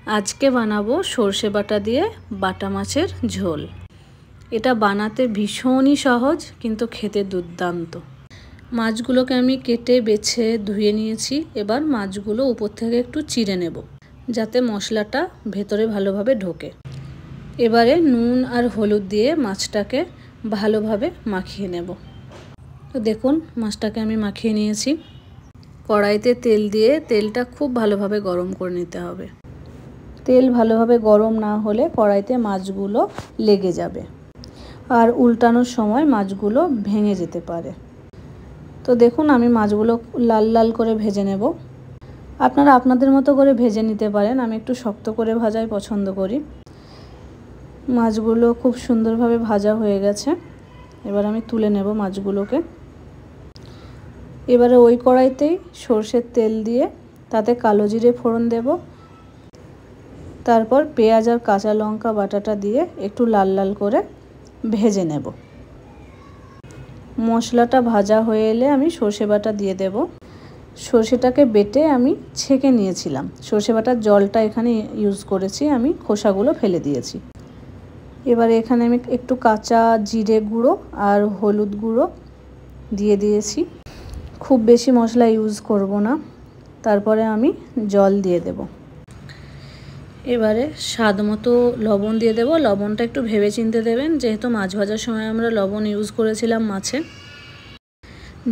আজকে বানাবো সর্ষে বাটা দিয়ে বাটা মাছের ঝোল। এটা বানাতে ভীষণই সহজ, কিন্তু খেতে দুর্দান্ত। মাছগুলোকে আমি কেটে বেছে ধুয়ে নিয়েছি। এবার মাছগুলো উপর থেকে একটু চিড়ে নেব, যাতে মশলাটা ভেতরে ভালোভাবে ঢোকে। এবারে নুন আর হলুদ দিয়ে মাছটাকে ভালোভাবে মাখিয়ে নেব। তো দেখুন, মাছটাকে আমি মাখিয়ে নিয়েছি। কড়াইতে তেল দিয়ে তেলটা খুব ভালোভাবে গরম করে নিতে হবে। তেল ভালোভাবে গরম না হলে কড়াইতে মাছগুলো লেগে যাবে, আর উল্টানোর সময় মাছগুলো ভেঙে যেতে পারে। তো দেখুন, আমি মাছগুলো লাল লাল করে ভেজে নেব। আপনারা আপনাদের মতো করে ভেজে নিতে পারেন। আমি একটু শক্ত করে ভাজাই পছন্দ করি। মাছগুলো খুব সুন্দরভাবে ভাজা হয়ে গেছে। এবার আমি তুলে নেব মাছগুলোকে। এবারে ওই কড়াইতেই সর্ষের তেল দিয়ে তাতে কালো জিরে ফোড়ন দেব। তারপর পেঁয়াজ আর কাঁচা লঙ্কা বাটাটা দিয়ে একটু লাল লাল করে ভেজে নেব। মশলাটা ভাজা হয়ে এলে আমি সর্ষে বাটা দিয়ে দেব। সর্ষেটাকে বেটে আমি ছেঁকে নিয়েছিলাম। সর্ষে বাটার জলটা এখানে ইউজ করেছি, আমি খোসাগুলো ফেলে দিয়েছি। এবারে এখানে আমি একটু কাঁচা জিরে গুঁড়ো আর হলুদ গুঁড়ো দিয়ে দিয়েছি। খুব বেশি মশলা ইউজ করব না। তারপরে আমি জল দিয়ে দেব। এবারে স্বাদ মতো লবণ দিয়ে দেব। লবণটা একটু ভেবে চিন্তে দেবেন, যেহেতু মাছ ভাজার সময় আমরা লবণ ইউজ করেছিলাম মাছে।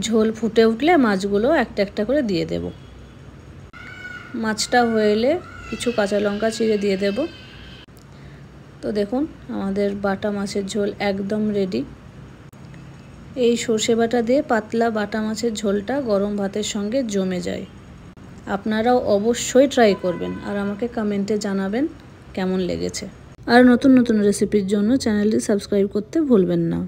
ঝোল ফুটে উঠলে মাছগুলো একটা একটা করে দিয়ে দেব। মাছটা হয়ে এলে কিছু কাঁচা লঙ্কা চিড়ে দিয়ে দেব। তো দেখুন, আমাদের বাটা মাছের ঝোল একদম রেডি। এই সর্ষে বাটা দিয়ে পাতলা বাটা মাছের ঝোলটা গরম ভাতের সঙ্গে জমে যায়। আপনারাও অবশ্যই ট্রাই করবেন আর আমাকে কমেন্টে জানাবেন কেমন লেগেছে। আর নতুন নতুন রেসিপির জন্য চ্যানেলটি সাবস্ক্রাইব করতে ভুলবেন না।